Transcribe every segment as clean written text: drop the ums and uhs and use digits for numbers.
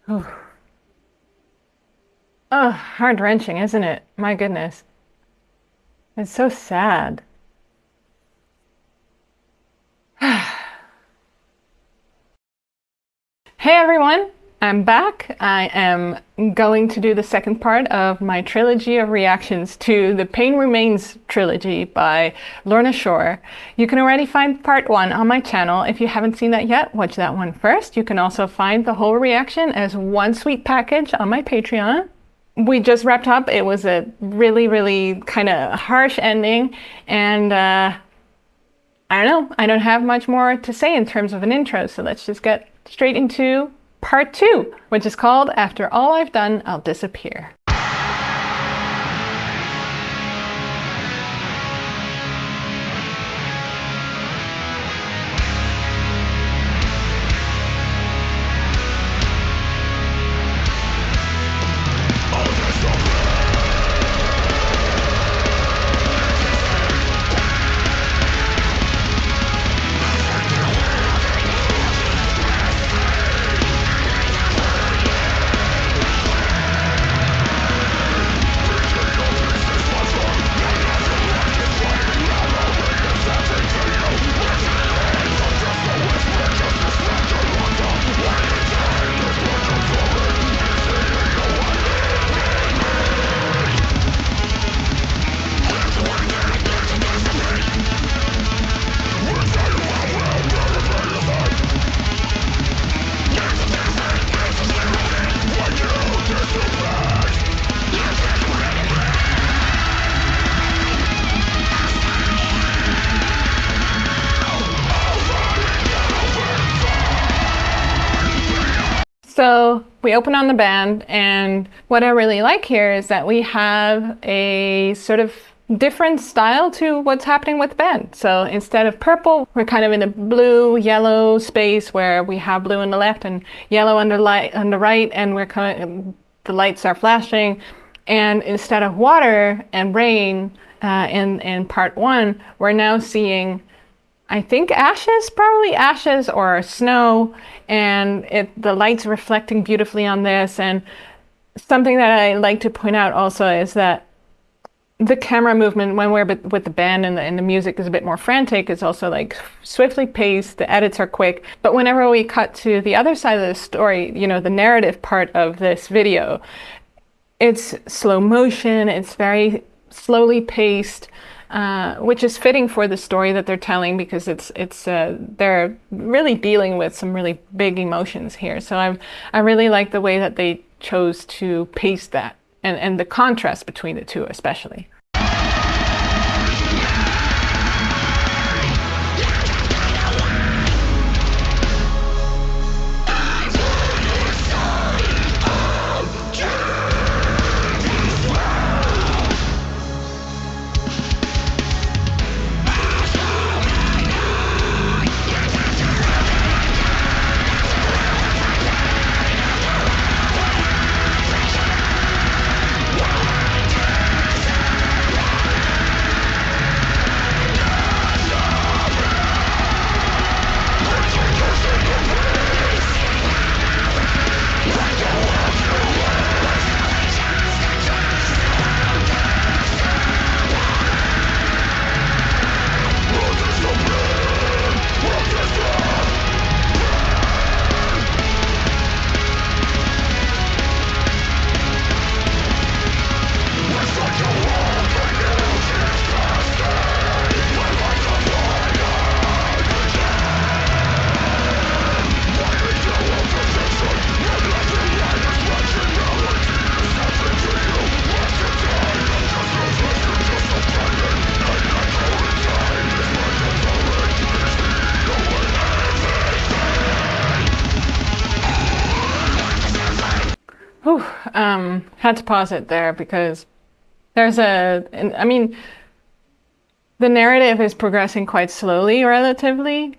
Oh, oh, heart-wrenching, isn't it? My goodness. It's so sad. Hey everyone, I'm back. I am going to do the second part of my trilogy of reactions to the Pain Remains Trilogy by Lorna Shore. You can already find part one on my channel. If you haven't seen that yet, watch that one first. You can also find the whole reaction as one sweet package on my Patreon. We just wrapped up. It was a really kind of harsh ending, and I don't know. I don't have much more to say in terms of an intro, so let's just get straight into part two, which is called After All I've Done, I'll Disappear. So we open on the band, and what I really like here is that we have a sort of different style to what's happening with the band. So instead of purple, we're kind of in a blue yellow space where we have blue on the left and yellow on the right, and we're kind of, the lights are flashing. And instead of water and rain in part one, we're now seeing, I think, ashes, probably ashes or snow, and the light's reflecting beautifully on this. And something that I like to point out also is that the camera movement when we're with the band and the music is a bit more frantic, it's also like swiftly paced, the edits are quick. But whenever we cut to the other side of the story, you know, the narrative part of this video, it's slow motion, it's very slowly paced. Which is fitting for the story that they're telling, because they're really dealing with some really big emotions here. So I really like the way that they chose to pace that, and the contrast between the two especially. Whew, had to pause it there because I mean, the narrative is progressing quite slowly relatively,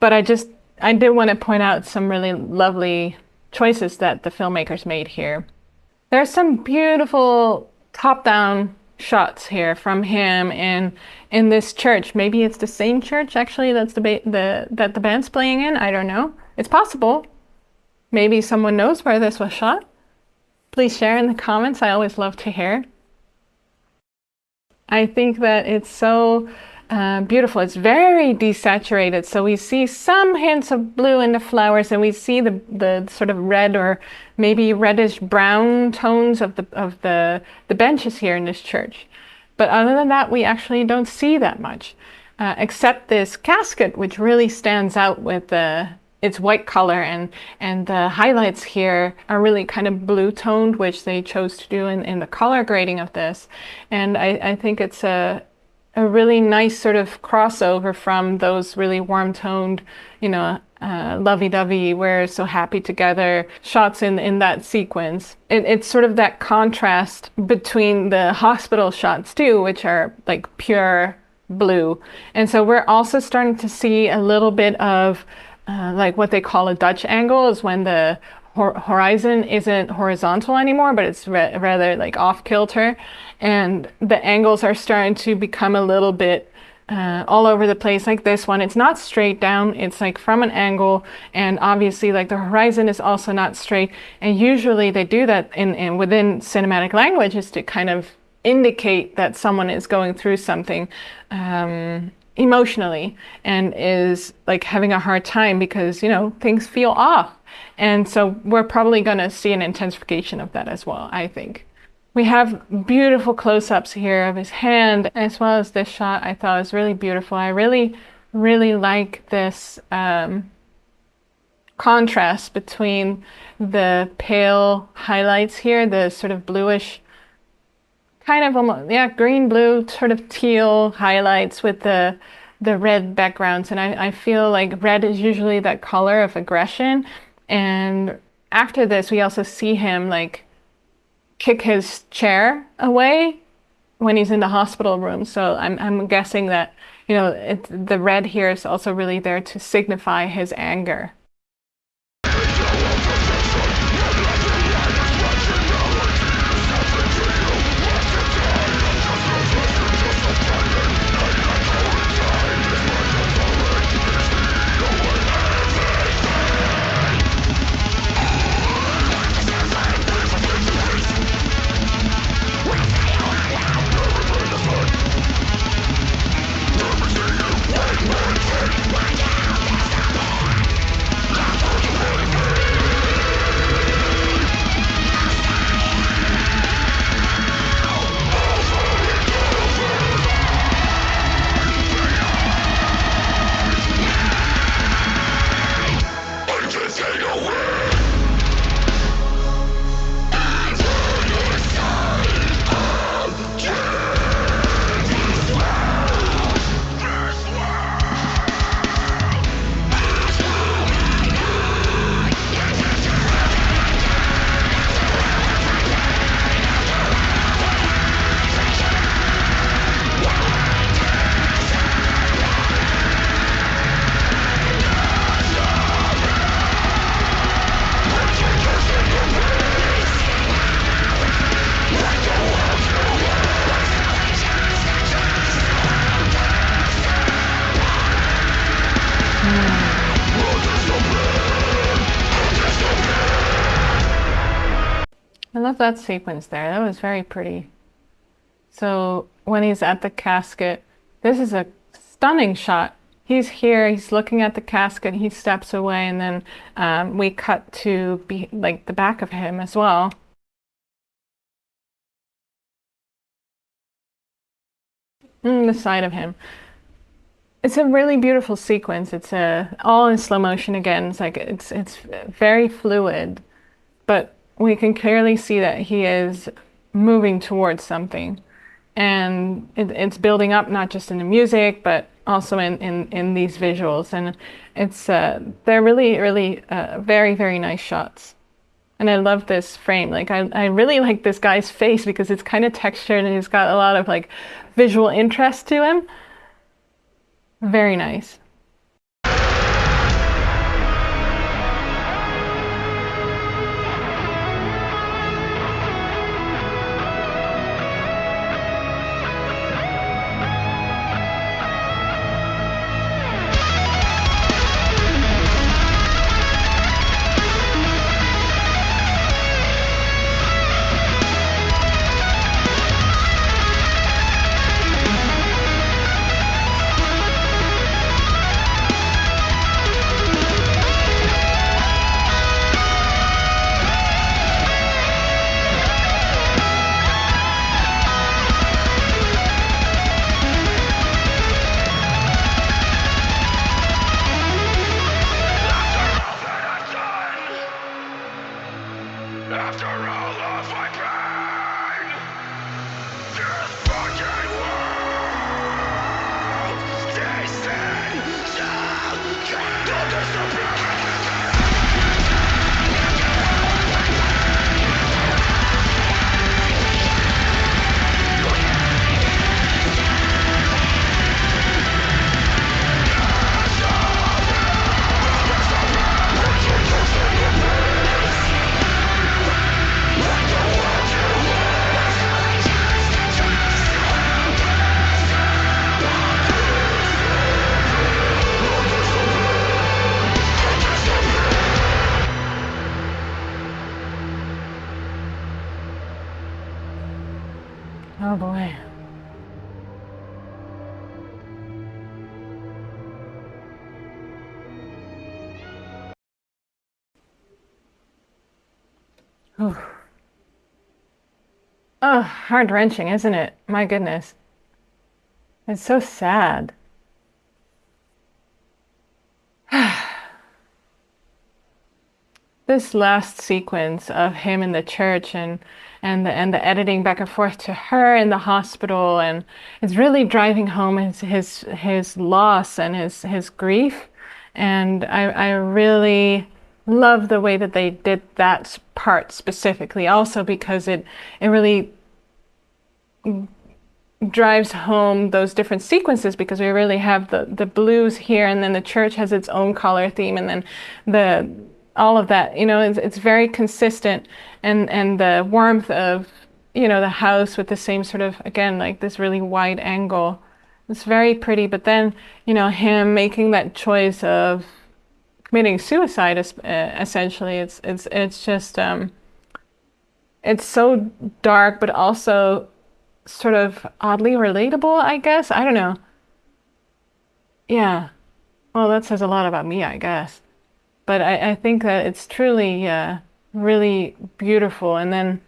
but I did want to point out some really lovely choices that the filmmakers made here. There's some beautiful top-down shots here from him in this church. Maybe it's the same church actually that the band's playing in. I don't know. It's possible. Maybe someone knows where this was shot. Please share in the comments. I always love to hear. I think that it's so beautiful. It's very desaturated, so we see some hints of blue in the flowers, and we see the sort of red or maybe reddish brown tones of the benches here in this church. But other than that, we actually don't see that much, except this casket, which really stands out with its white color, and the highlights here are really kind of blue toned, which they chose to do in the color grading of this. And I think it's a really nice sort of crossover from those really warm toned, you know, lovey-dovey, we're so happy together shots in that sequence. It's sort of that contrast between the hospital shots too, which are like pure blue. And so we're also starting to see a little bit of like what they call a Dutch angle, is when the horizon isn't horizontal anymore, but it's rather like off kilter, and the angles are starting to become a little bit all over the place. Like this one, it's not straight down, it's like from an angle, and obviously like the horizon is also not straight, and usually they do that in within cinematic language, is to kind of indicate that someone is going through something emotionally and is like having a hard time because, you know, things feel off. And so we're probably going to see an intensification of that as well, I think. We have beautiful close-ups here of his hand, as well as this shot I thought was really beautiful. I really, really like this contrast between the pale highlights here, the sort of bluish, kind of almost, yeah, green, blue, sort of teal highlights with the red backgrounds. And I feel like red is usually that color of aggression. And after this, we also see him like kick his chair away when he's in the hospital room. So I'm guessing that, you know, the red here is also really there to signify his anger. I love that sequence there. That was very pretty. So when he's at the casket, this is a stunning shot. He's here, he's looking at the casket, he steps away, and then we cut to like the back of him as well. The side of him. It's a really beautiful sequence. It's all in slow motion again. It's like it's very fluid, but we can clearly see that he is moving towards something, and it's building up not just in the music but also in these visuals, and it's they're really very, very nice shots. And I love this frame. Like I really like this guy's face because it's kind of textured and he's got a lot of like visual interest to him. Very nice. Oh boy. Oh, heart-wrenching, isn't it? My goodness. It's so sad. This last sequence of him in the church and the editing back and forth to her in the hospital, and it's really driving home his loss and his grief. And I really love the way that they did that part specifically, also because it really drives home those different sequences, because we really have the blues here, and then the church has its own color theme, and then the all of that, you know, it's very consistent, and the warmth of, you know, the house with the same sort of, again, like this really wide angle. It's very pretty. But then, you know, him making that choice of committing suicide, essentially, it's just it's so dark, but also sort of oddly relatable, I guess. I don't know. Yeah. Well, that says a lot about me, I guess. But I think that it's truly really beautiful. And then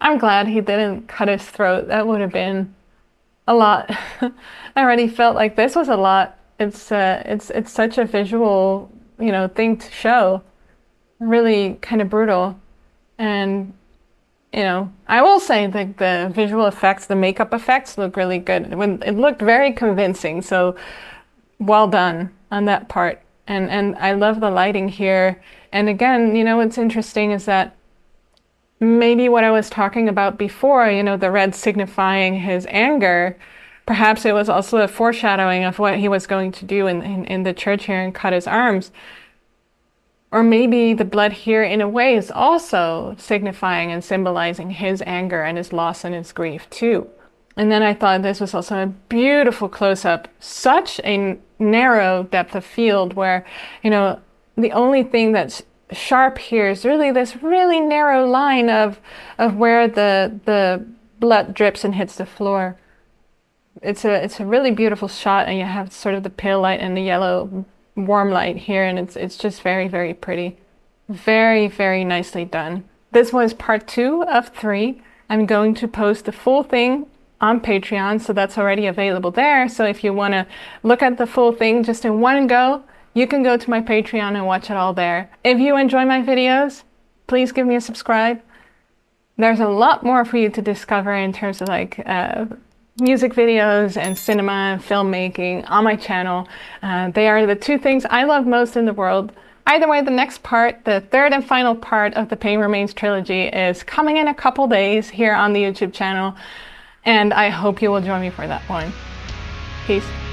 I'm glad he didn't cut his throat. That would have been a lot. I already felt like this was a lot. It's such a visual, you know, thing to show. Really kind of brutal. And you know, I will say that the visual effects, the makeup effects look really good. When it looked very convincing, so well done on that part. And I love the lighting here. And again, you know, what's interesting is that maybe what I was talking about before, you know, the red signifying his anger, perhaps it was also a foreshadowing of what he was going to do in the church here and cut his arms. Or maybe the blood here, in a way, is also signifying and symbolizing his anger and his loss and his grief, too. And then I thought this was also a beautiful close-up. Such a narrow depth of field where, you know, the only thing that's sharp here is really this really narrow line of where the blood drips and hits the floor. It's a really beautiful shot, and you have sort of the pale light and the yellow warm light here, and it's just very, very pretty. Very, very nicely done. This was part 2 of 3. I'm going to post the full thing on Patreon, so that's already available there. So if you want to look at the full thing just in one go, you can go to my Patreon and watch it all there. If you enjoy my videos, please give me a subscribe. There's a lot more for you to discover in terms of like music videos and cinema and filmmaking on my channel. They are the 2 things I love most in the world. Either way, the next part, the 3rd and final part of the Pain Remains trilogy, is coming in a couple days here on the YouTube channel, and I hope you will join me for that one. Peace.